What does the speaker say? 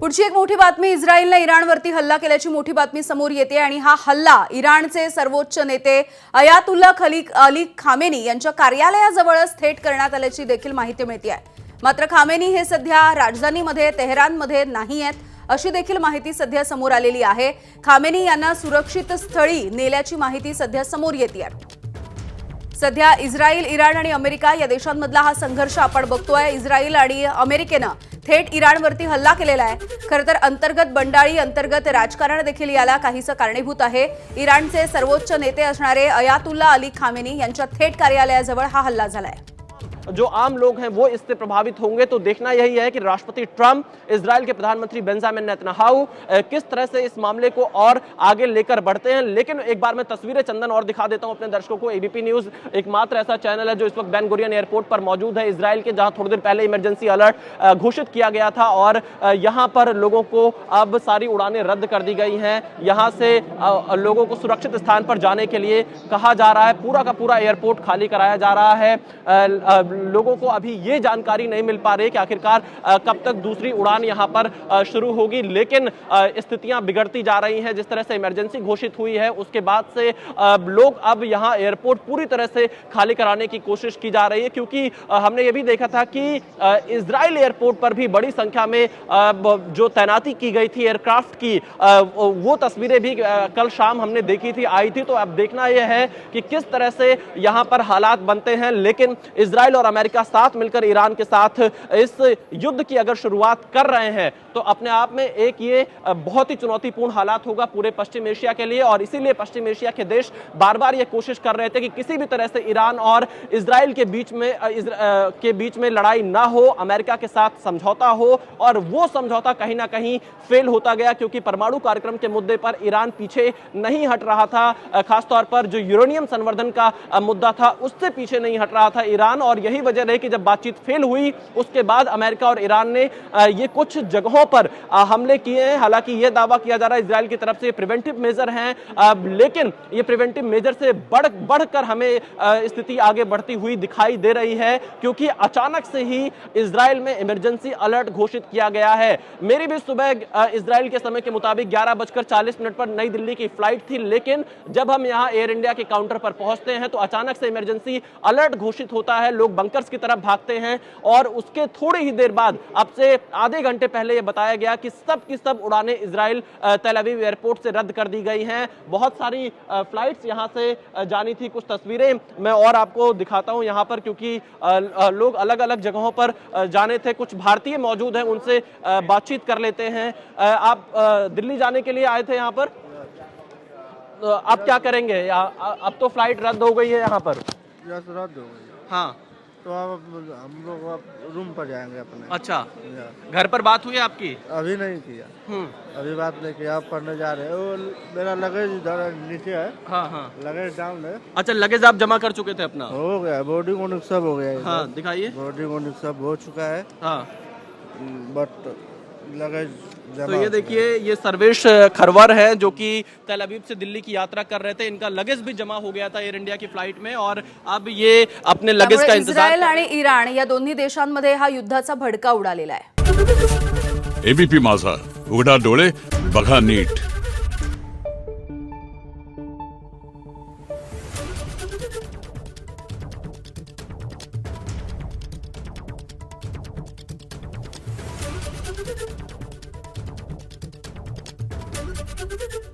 पुढची एक मोठी बातमी, इस्रायलने इराणवरती हल्ला केल्याची मोठी बातमी समोर येते आणि हा हल्ला इराणचे सर्वोच्च नेते अयातुल्ला अली खामेनी यांच्या कार्यालयाजवळच थेट करण्यात आल्याची देखील माहिती मिळते आहे। मात्र खामेनी हे सध्या राजधानीमध्ये तेहरानमध्ये नाही आहेत अशी देखील माहिती सध्या समोर आलेली आहे। खामेनी यांना सुरक्षित स्थळी नेल्याची माहिती सध्या समोर येते आहे। सध्या इस्रायल, इराण आणि अमेरिका या देशांमधला हा संघर्ष आपण बघतोय। इस्रायल आणि अमेरिकेनं थेट इराणवरती हल्ला केलेला आहे। खरं तर अंतर्गत बंडाळी, अंतर्गत राजकारण देखील याला काहीसं कारणीभूत आहे। इराणचे सर्वोच्च नेते असणारे अयातुल्ला अली खामेनी यांच्या थेट कार्यालयाजवळ हा हल्ला झालाय। जो आम लोग हैं वो इससे प्रभावित होंगे। तो देखना यही है कि राष्ट्रपति ट्रंप, इजराइल के प्रधानमंत्री बेंजामिन नेतन्याहू किस तरह से इस मामले को और आगे लेकर बढ़ते हैं। लेकिन एक बार मैं तस्वीरें चंदन और दिखा देता हूं अपने दर्शकों को। एबीपी न्यूज एकमात्र ऐसा चैनल है जो इस वक्त बेन गुरियन एयरपोर्ट पर मौजूद है इजराइल के, जहां थोड़ी देर पहले इमरजेंसी अलर्ट घोषित किया गया था और यहां पर लोगों को अब सारी उड़ानें रद्द कर दी गई हैं। यहां से लोगों को सुरक्षित स्थान पर जाने के लिए कहा जा रहा है। पूरा का पूरा एयरपोर्ट खाली कराया जा रहा है। लोगों को अभी ये जानकारी नहीं मिल पा रही कि आखिरकार कब तक दूसरी उड़ान यहां पर शुरू होगी। लेकिन स्थितियां बिगड़ती जा रही हैं। जिस तरह से इमरजेंसी घोषित हुई है उसके बाद से लोग अब यहां एयरपोर्ट पूरी तरह से खाली कराने की कोशिश की जा रही है, क्योंकि हमने ये भी देखा था कि इजराइल एयरपोर्ट पर भी बड़ी संख्या में जो तैनाती की गई थी एयरक्राफ्ट की, वो तस्वीरें भी कल शाम हमने देखी थी, आई थी। तो अब देखना यह है कि किस तरह से यहां पर हालात बनते हैं। लेकिन इजराइल और अमेरिका साथ मिलकर ईरान के साथ इस युद्ध की अगर शुरुआत कर रहे हैं तो अपने आप में एक ये बहुत ही चुनौतीपूर्ण हालात होगा पूरे पश्चिम एशिया के लिए। और इसीलिए पश्चिम एशिया के देश बार बार ये कोशिश कर रहे थे कि किसी भी तरह से ईरान और इजराइल के बीच में लड़ाई ना हो, अमेरिका के साथ समझौता हो। और वो समझौता कहीं ना कहीं फेल होता गया, क्योंकि परमाणु कार्यक्रम के मुद्दे पर ईरान पीछे नहीं हट रहा था। खासतौर पर जो यूरेनियम संवर्धन का मुद्दा था उससे पीछे नहीं हट रहा था ईरान। और यही वजह रही कि जब बातचीत फेल हुई उसके बाद अमेरिका और ईरान ने ये कुछ जगहों पर हमले किए हैं। हालांकि ये दावा किया जा रहा है इजराइल की तरफ से प्रिवेंटिव मेजर हैं, लेकिन ये प्रिवेंटिव मेजर से बढ़कर हमें स्थिति आगे बढ़ती हुई दिखाई दे रही है, क्योंकि अचानक से ही इजराइल में इमरजेंसी अलर्ट घोषित किया गया है। मेरी भी सुबह इजराइल के समय के मुताबिक 11:40 पर नई दिल्ली की फ्लाइट थी, लेकिन जब हम यहाँ एयर इंडिया के काउंटर पर पहुंचते हैं तो अचानक से इमरजेंसी अलर्ट घोषित होता है। लोग बंकर्स की तरफ भागते हैं और उसके थोड़ी ही देर बाद, अब से आधे घंटे पहले यह बताया गया कि सब की सब उड़ानें इजराइल तेल अवीव एयरपोर्ट से रद्द कर दी गई हैं। बहुत सारी फ्लाइट्स यहां से जानी थी। कुछ तस्वीरें मैं और आपको दिखाता हूं यहां पर, क्योंकि लोग अलग अलग जगहों पर जाने थे। कुछ भारतीय मौजूद हैं, उनसे बातचीत कर लेते हैं। आप दिल्ली जाने के लिए आए थे यहां पर, तो आप क्या करेंगे? अब तो फ्लाइट रद्द हो गई है यहां पर। रद्द हो गई। हाँ, तो अब हम लोग रूम पर जाएंगे अपने। अच्छा, घर पर बात हुई आपकी? अभी नहीं किया। अभी बात नहीं किया, आप पढ़ने जा रहे हैं। वो मेरा लगेज इधर नीचे है। हाँ हाँ, लगेज डाउन है। अच्छा, लगेज आप जमा कर चुके थे अपना? हो गया, बोर्डिंग वोर्डिंग सब हो गया। हाँ, दिखाइए। बोर्डिंग वोर्डिंग सब हो चुका है। हाँ, बट लगेज तो ये देखिए, ये सर्वेश खरवर है जो कि तेल अवीव से दिल्ली की यात्रा कर रहे थे। इनका लगेज भी जमा हो गया था एयर इंडिया की फ्लाइट में और अब ये अपने लगेज का इंतजार। इस्रायल आणि इराण या दोन्ही देशांमध्ये हा युद्धाचा भडका उडालेला आहे। एबीपी माझा, उघडा डोळे बघा नीट। Thank you.